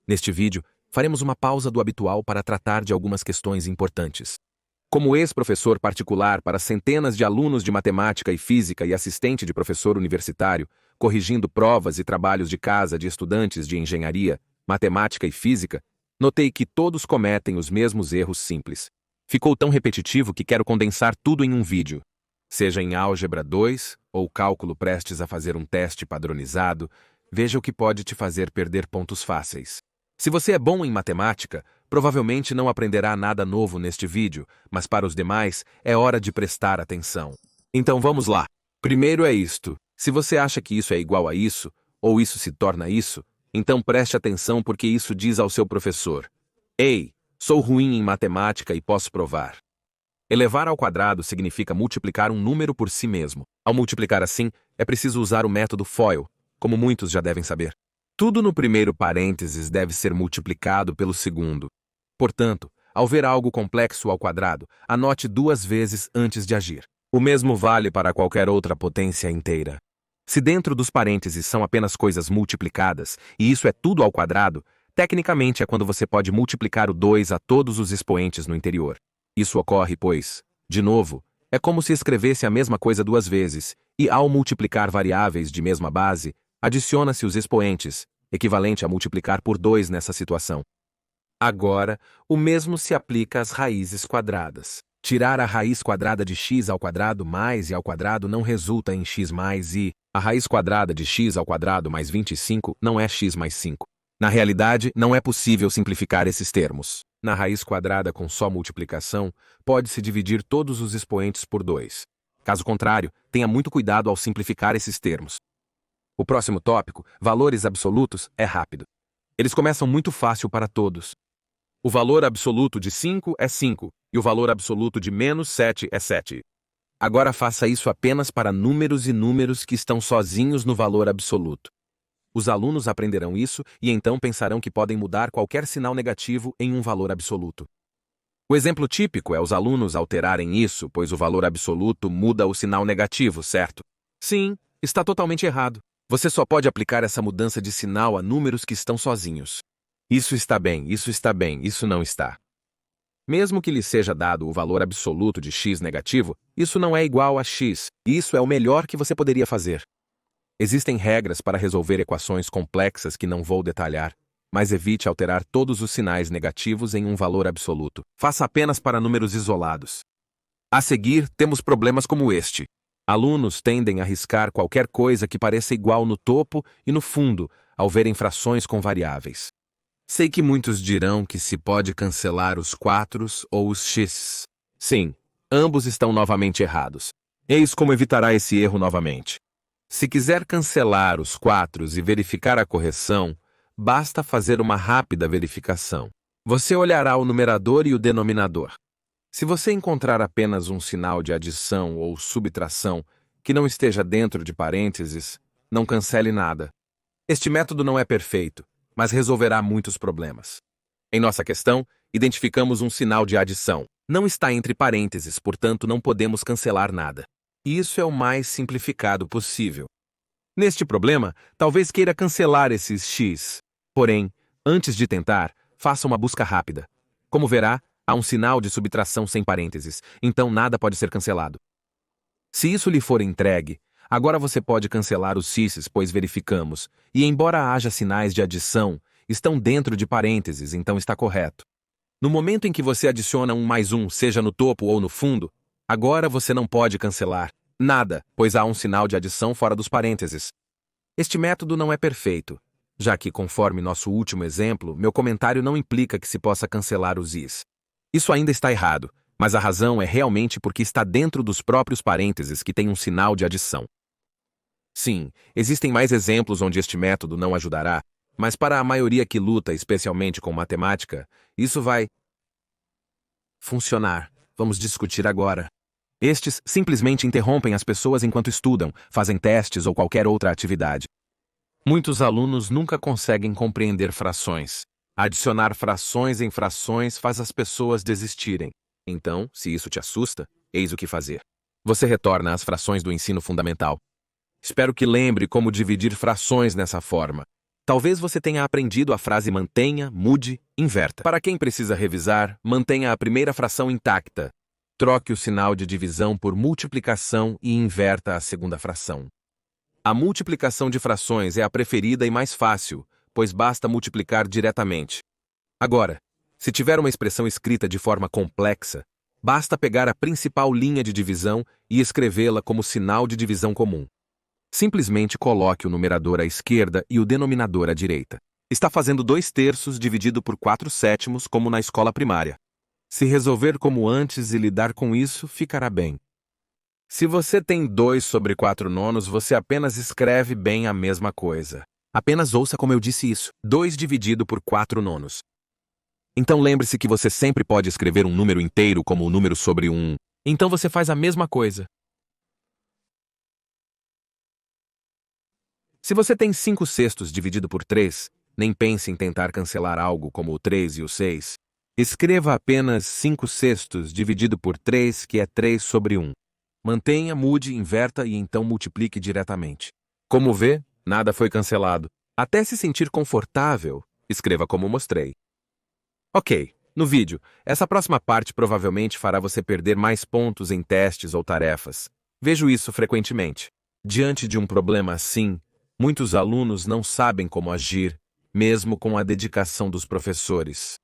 Neste vídeo, faremos uma pausa do habitual para tratar de algumas questões importantes. Como ex-professor particular para centenas de alunos de matemática e física e assistente de professor universitário, corrigindo provas e trabalhos de casa de estudantes de engenharia, matemática e física, notei que todos cometem os mesmos erros simples. Ficou tão repetitivo que quero condensar tudo em um vídeo. Seja em Álgebra 2 ou cálculo prestes a fazer um teste padronizado, veja o que pode te fazer perder pontos fáceis. Se você é bom em matemática, provavelmente não aprenderá nada novo neste vídeo, mas para os demais é hora de prestar atenção. Então vamos lá. Primeiro é isto. Se você acha que isso é igual a isso, ou isso se torna isso, então preste atenção porque isso diz ao seu professor: Ei, sou ruim em matemática e posso provar. Elevar ao quadrado significa multiplicar um número por si mesmo. Ao multiplicar assim, é preciso usar o método FOIL, como muitos já devem saber. Tudo no primeiro parênteses deve ser multiplicado pelo segundo. Portanto, ao ver algo complexo ao quadrado, anote 2 vezes antes de agir. O mesmo vale para qualquer outra potência inteira. Se dentro dos parênteses são apenas coisas multiplicadas, e isso é tudo ao quadrado, tecnicamente é quando você pode multiplicar o 2 a todos os expoentes no interior. Isso ocorre, pois, de novo, é como se escrevesse a mesma coisa 2 vezes, e ao multiplicar variáveis de mesma base, adiciona-se os expoentes, equivalente a multiplicar por 2 nessa situação. Agora, o mesmo se aplica às raízes quadradas. Tirar a raiz quadrada de x ao quadrado mais e ao quadrado não resulta em x mais e a raiz quadrada de x ao quadrado mais 25 não é x mais 5. Na realidade, não é possível simplificar esses termos. Na raiz quadrada com só multiplicação, pode-se dividir todos os expoentes por 2. Caso contrário, tenha muito cuidado ao simplificar esses termos. O próximo tópico, valores absolutos, é rápido. Eles começam muito fácil para todos. O valor absoluto de 5 é 5, e o valor absoluto de menos 7 é 7. Agora faça isso apenas para números e números que estão sozinhos no valor absoluto. Os alunos aprenderão isso e então pensarão que podem mudar qualquer sinal negativo em um valor absoluto. O exemplo típico é os alunos alterarem isso, pois o valor absoluto muda o sinal negativo, certo? Sim, está totalmente errado. Você só pode aplicar essa mudança de sinal a números que estão sozinhos. Isso está bem, isso não está. Mesmo que lhe seja dado o valor absoluto de x negativo, isso não é igual a x, e isso é o melhor que você poderia fazer. Existem regras para resolver equações complexas que não vou detalhar, mas evite alterar todos os sinais negativos em um valor absoluto. Faça apenas para números isolados. A seguir, temos problemas como este. Alunos tendem a riscar qualquer coisa que pareça igual no topo e no fundo, ao verem frações com variáveis. Sei que muitos dirão que se pode cancelar os 4 ou os x. Sim, ambos estão novamente errados. Eis como evitará esse erro novamente. Se quiser cancelar os 4 e verificar a correção, basta fazer uma rápida verificação. Você olhará o numerador e o denominador. Se você encontrar apenas um sinal de adição ou subtração que não esteja dentro de parênteses, não cancele nada. Este método não é perfeito, mas resolverá muitos problemas. Em nossa questão, identificamos um sinal de adição. Não está entre parênteses, portanto não podemos cancelar nada. Isso é o mais simplificado possível. Neste problema, talvez queira cancelar esses x. Porém, antes de tentar, faça uma busca rápida. Como verá, há um sinal de subtração sem parênteses, então nada pode ser cancelado. Se isso lhe for entregue, agora você pode cancelar os x's, pois verificamos, e embora haja sinais de adição, estão dentro de parênteses, então está correto. No momento em que você adiciona 1 mais 1, seja no topo ou no fundo, agora você não pode cancelar nada, pois há um sinal de adição fora dos parênteses. Este método não é perfeito, já que, conforme nosso último exemplo, meu comentário não implica que se possa cancelar os is. Isso ainda está errado, mas a razão é realmente porque está dentro dos próprios parênteses que tem um sinal de adição. Sim, existem mais exemplos onde este método não ajudará, mas para a maioria que luta especialmente com matemática, isso vai funcionar. Vamos discutir agora. Estes simplesmente interrompem as pessoas enquanto estudam, fazem testes ou qualquer outra atividade. Muitos alunos nunca conseguem compreender frações. Adicionar frações em frações faz as pessoas desistirem. Então, se isso te assusta, eis o que fazer. Você retorna às frações do ensino fundamental. Espero que lembre como dividir frações nessa forma. Talvez você tenha aprendido a frase mantenha, mude, inverta. Para quem precisa revisar, mantenha a primeira fração intacta. Troque o sinal de divisão por multiplicação e inverta a segunda fração. A multiplicação de frações é a preferida e mais fácil, pois basta multiplicar diretamente. Agora, se tiver uma expressão escrita de forma complexa, basta pegar a principal linha de divisão e escrevê-la como sinal de divisão comum. Simplesmente coloque o numerador à esquerda e o denominador à direita. Está fazendo 2/3 dividido por 4/7 como na escola primária. Se resolver como antes e lidar com isso, ficará bem. Se você tem 2/4, você apenas escreve bem a mesma coisa. Apenas ouça como eu disse isso. 2 dividido por 4/9. Então lembre-se que você sempre pode escrever um número inteiro como o número sobre 1. Então você faz a mesma coisa. Se você tem 5/6 dividido por 3, nem pense em tentar cancelar algo como o 3 e o 6. Escreva apenas 5/6 dividido por 3, que é 3/1. Mantenha, mude, inverta e então multiplique diretamente. Como vê, nada foi cancelado. Até se sentir confortável, escreva como mostrei. Ok, no vídeo, essa próxima parte provavelmente fará você perder mais pontos em testes ou tarefas. Vejo isso frequentemente. Diante de um problema assim, muitos alunos não sabem como agir, mesmo com a dedicação dos professores.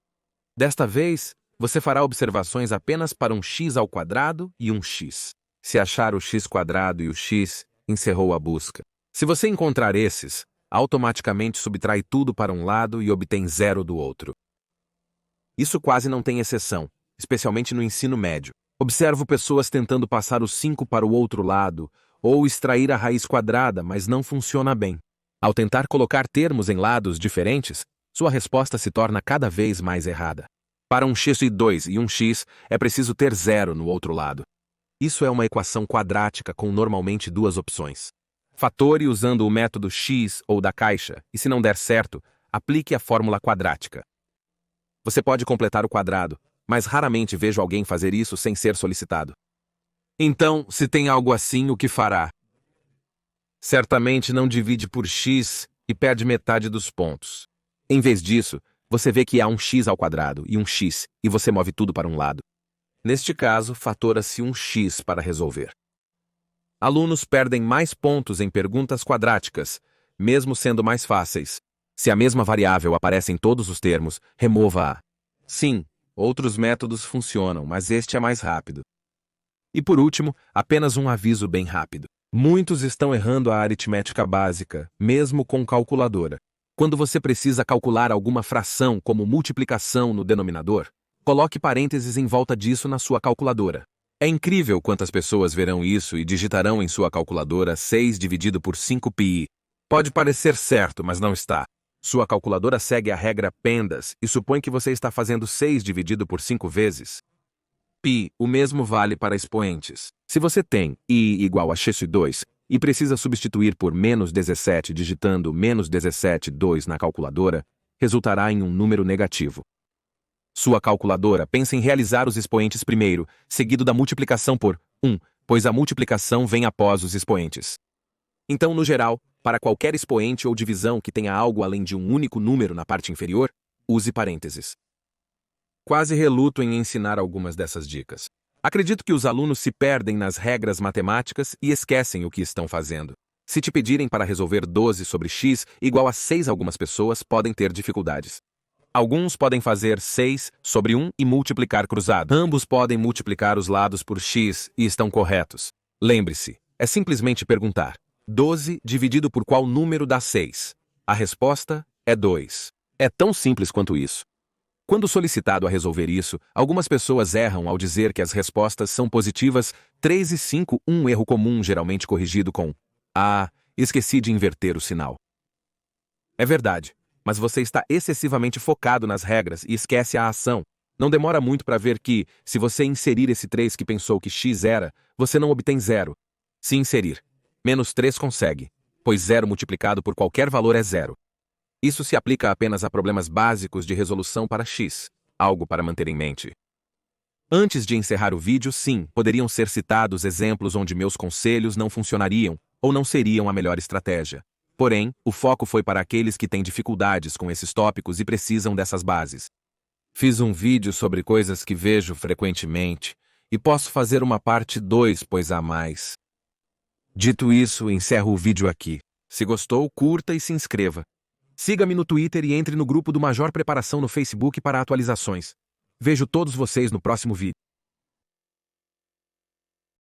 Desta vez, você fará observações apenas para um x² e um x. Se achar o x² e o x, encerrou a busca. Se você encontrar esses, automaticamente subtrai tudo para um lado e obtém 0 do outro. Isso quase não tem exceção, especialmente no ensino médio. Observo pessoas tentando passar o 5 para o outro lado, ou extrair a raiz quadrada, mas não funciona bem. Ao tentar colocar termos em lados diferentes, sua resposta se torna cada vez mais errada. Para um x² e um x, é preciso ter 0 no outro lado. Isso é uma equação quadrática com normalmente duas opções. Fatore usando o método x ou da caixa, e se não der certo, aplique a fórmula quadrática. Você pode completar o quadrado, mas raramente vejo alguém fazer isso sem ser solicitado. Então, se tem algo assim, o que fará? Certamente não divide por x e perde metade dos pontos. Em vez disso, você vê que há um x² e um x, e você move tudo para um lado. Neste caso, fatora-se um x para resolver. Alunos perdem mais pontos em perguntas quadráticas, mesmo sendo mais fáceis. Se a mesma variável aparece em todos os termos, remova-a. Sim, outros métodos funcionam, mas este é mais rápido. E por último, apenas um aviso bem rápido. Muitos estão errando a aritmética básica, mesmo com calculadora. Quando você precisa calcular alguma fração como multiplicação no denominador, coloque parênteses em volta disso na sua calculadora. É incrível quantas pessoas verão isso e digitarão em sua calculadora 6 dividido por 5π. Pode parecer certo, mas não está. Sua calculadora segue a regra PEMDAS e supõe que você está fazendo 6 dividido por 5 vezes π. O mesmo vale para expoentes. Se você tem i igual a x² e precisa substituir por -17 digitando -17,2 na calculadora, resultará em um número negativo. Sua calculadora pensa em realizar os expoentes primeiro, seguido da multiplicação por 1, pois a multiplicação vem após os expoentes. Então, no geral, para qualquer expoente ou divisão que tenha algo além de um único número na parte inferior, use parênteses. Quase reluto em ensinar algumas dessas dicas. Acredito que os alunos se perdem nas regras matemáticas e esquecem o que estão fazendo. Se te pedirem para resolver 12 sobre x igual a 6, algumas pessoas podem ter dificuldades. Alguns podem fazer 6 sobre 1 e multiplicar cruzado. Ambos podem multiplicar os lados por x e estão corretos. Lembre-se, é simplesmente perguntar: 12 dividido por qual número dá 6? A resposta é 2. É tão simples quanto isso. Quando solicitado a resolver isso, algumas pessoas erram ao dizer que as respostas são positivas 3 e 5, um erro comum geralmente corrigido com esqueci de inverter o sinal. É verdade, mas você está excessivamente focado nas regras e esquece a ação. Não demora muito para ver que, se você inserir esse 3 que pensou que x era, você não obtém 0. Se inserir -3 consegue, pois 0 multiplicado por qualquer valor é 0. Isso se aplica apenas a problemas básicos de resolução para x, algo para manter em mente. Antes de encerrar o vídeo, sim, poderiam ser citados exemplos onde meus conselhos não funcionariam ou não seriam a melhor estratégia. Porém, o foco foi para aqueles que têm dificuldades com esses tópicos e precisam dessas bases. Fiz um vídeo sobre coisas que vejo frequentemente e posso fazer uma parte 2, pois há mais. Dito isso, encerro o vídeo aqui. Se gostou, curta e se inscreva. Siga-me no Twitter e entre no grupo do Major Preparação no Facebook para atualizações. Vejo todos vocês no próximo vídeo.